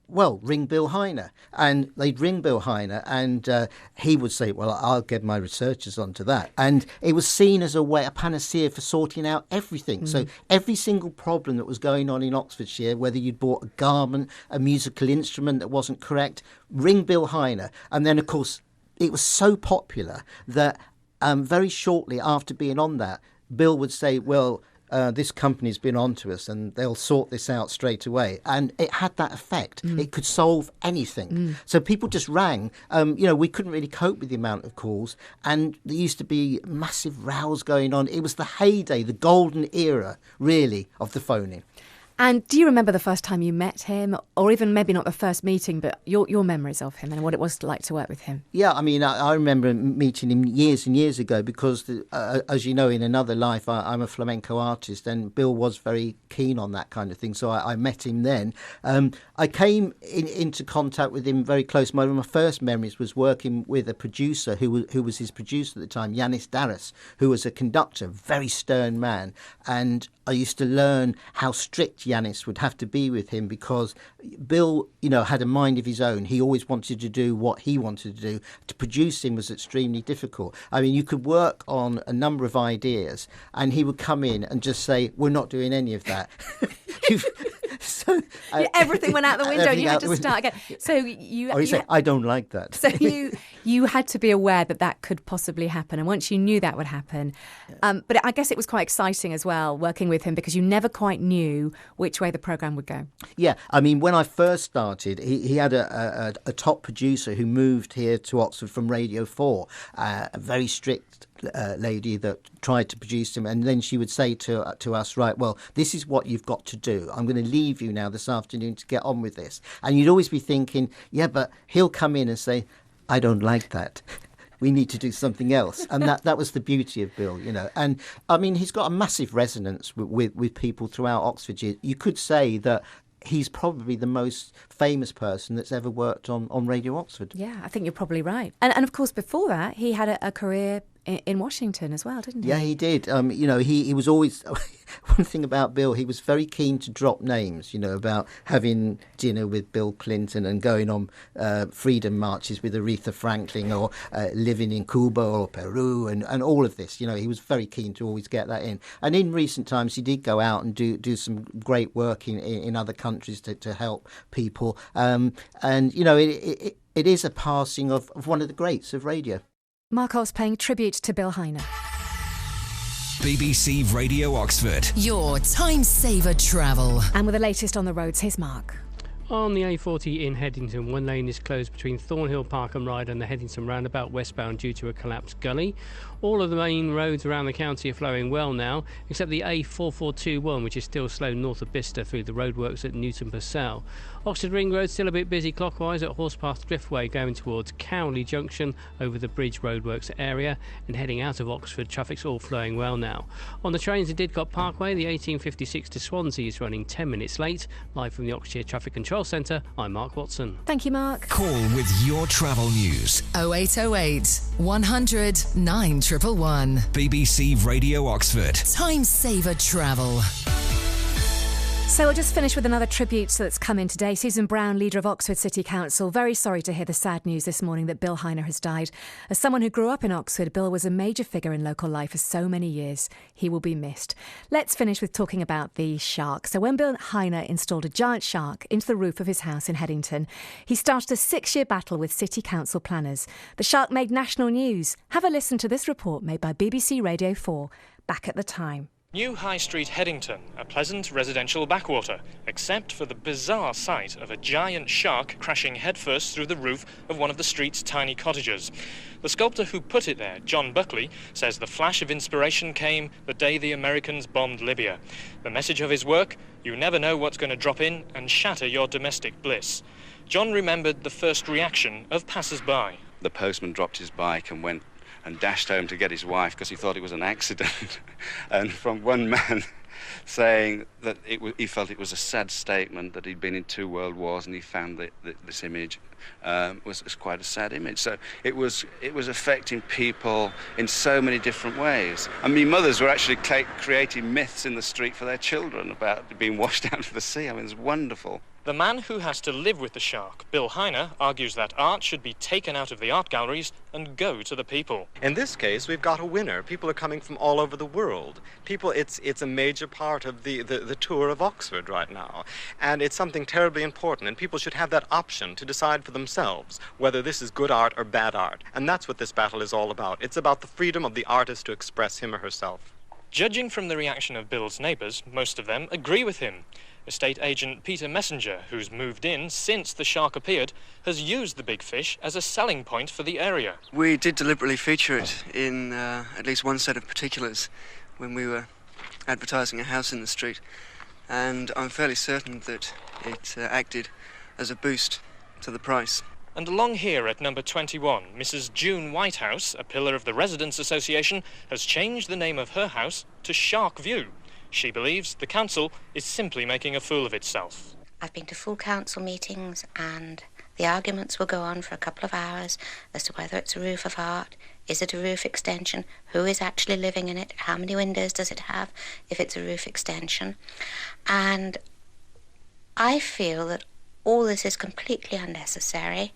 Well, ring Bill Heine. And they'd ring Bill Heine, and he would say, well, I'll get my researchers onto that. And it was seen as a panacea for sorting out everything. So every single problem that was going on in Oxfordshire, whether you'd bought a garment, a musical instrument that wasn't correct, ring Bill Heine. And then, of course, it was so popular that very shortly after being on that, Bill would say, well, this company's been on to us and they'll sort this out straight away. And it had that effect. It could solve anything. So people just rang. We couldn't really cope with the amount of calls, and there used to be massive rows going on. It was the heyday, the golden era, really, of the phoning.
And do you remember the first time you met him, or even maybe not the first meeting, but your memories of him and what it was like to work with him?
Yeah, I mean, I remember meeting him years and years ago because, as you know, in another life, I'm a flamenco artist, and Bill was very keen on that kind of thing, so I met him then. I came into contact with him very close. One of my first memories was working with a producer who was his producer at the time, Yanis Daras, who was a conductor, very stern man, and I used to learn how strict Yanis would have to be with him because Bill, had a mind of his own. He always wanted to do what he wanted to do. To produce him was extremely difficult. I mean, you could work on a number of ideas and he would come in and just say, we're not doing any of that. So
everything went out the window and you had to start again. So
you say, I don't like that.
So you had to be aware that could possibly happen. And once you knew that would happen, but I guess it was quite exciting as well working with him because you never quite knew which way the programme would go.
Yeah, I mean, when I first started, he had a top producer who moved here to Oxford from Radio 4, a very strict lady that tried to produce him, and then she would say to us, right, well, this is what you've got to do. I'm going to leave you now this afternoon to get on with this. And you'd always be thinking, yeah, but he'll come in and say, I don't like that. We need to do something else. And that was the beauty of Bill, And, I mean, he's got a massive resonance with people throughout Oxfordshire. You could say that he's probably the most famous person that's ever worked on Radio Oxford.
Yeah, I think you're probably right. And of course, before that, he had a career in Washington as well, didn't he?
Yeah, he did. He was always... One thing about Bill, he was very keen to drop names, about having dinner with Bill Clinton and going on freedom marches with Aretha Franklin or living in Cuba or Peru and all of this. He was very keen to always get that in. And in recent times, he did go out and do some great work in other countries to help people. It is a passing of one of the greats of radio.
Mark Hoss paying tribute to Bill Heine.
BBC Radio Oxford. Your time saver travel.
And with the latest on the roads, here's Mark.
On the A40 in Headington, one lane is closed between Thornhill Park and Ride and the Headington roundabout westbound due to a collapsed gully. All of the main roads around the county are flowing well now, except the A4421, which is still slow north of Bicester through the roadworks at Newton Purcell. Oxford Ring Road still a bit busy clockwise at Horsepath Driftway going towards Cowley Junction over the Bridge roadworks area, and heading out of Oxford, traffic's all flowing well now. On the trains at Didcot Parkway, the 1856 to Swansea is running 10 minutes late. Live from the Oxfordshire Traffic Control Centre, I'm Mark Watson.
Thank you, Mark.
Call with your travel news. 0808 100 9111. BBC Radio Oxford. Time saver travel.
So we'll just finish with another tribute that's come in today. Susan Brown, leader of Oxford City Council, very sorry to hear the sad news this morning that Bill Heine has died. As someone who grew up in Oxford, Bill was a major figure in local life for so many years. He will be missed. Let's finish with talking about the shark. So when Bill Heine installed a giant shark into the roof of his house in Headington, he started a 6-year battle with City Council planners. The shark made national news. Have a listen to this report made by BBC Radio 4 back at the time.
New High Street, Headington, a pleasant residential backwater, except for the bizarre sight of a giant shark crashing headfirst through the roof of one of the street's tiny cottages. The sculptor who put it there, John Buckley, says the flash of inspiration came the day the Americans bombed Libya. The message of his work: you never know what's going to drop in and shatter your domestic bliss. John remembered the first reaction of passers-by.
The postman dropped his bike and went and dashed home to get his wife because he thought it was an accident. And from one man saying that he felt it was a sad statement that he'd been in 2 world wars and he found that this image was quite a sad image. So it was affecting people in so many different ways. I mean, mothers were actually creating myths in the street for their children about being washed out to the sea. I mean, it's wonderful.
The man who has to live with the shark, Bill Heine, argues that art should be taken out of the art galleries and go to the people.
In this case, we've got a winner. People are coming from all over the world. It's a major part of the tour of Oxford right now. And it's something terribly important, and people should have that option to decide for themselves whether this is good art or bad art. And that's what this battle is all about. It's about the freedom of the artist to express him or herself.
Judging from the reaction of Bill's neighbours, most of them agree with him. Estate agent Peter Messenger, who's moved in since the shark appeared, has used the big fish as a selling point for the area.
We did deliberately feature it in at least one set of particulars when we were advertising a house in the street, and I'm fairly certain that it acted as a boost to the price.
And along here at number 21, Mrs. June Whitehouse, a pillar of the Residents' Association, has changed the name of her house to Shark View. She believes the council is simply making a fool of itself.
I've been to full council meetings and the arguments will go on for a couple of hours as to whether it's a roof of art, is it a roof extension, who is actually living in it, how many windows does it have if it's a roof extension. And I feel that all this is completely unnecessary.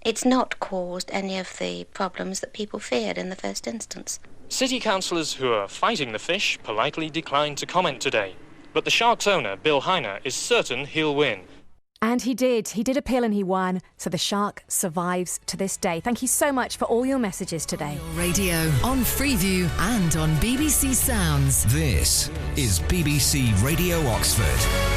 It's not caused any of the problems that people feared in the first instance.
City councillors who are fighting the fish politely declined to comment today. But the shark's owner, Bill Heine, is certain he'll win.
And he did. He did appeal and he won. So the shark survives to this day. Thank you so much for all your messages today.
Radio, on Freeview and on BBC Sounds. This is BBC Radio Oxford.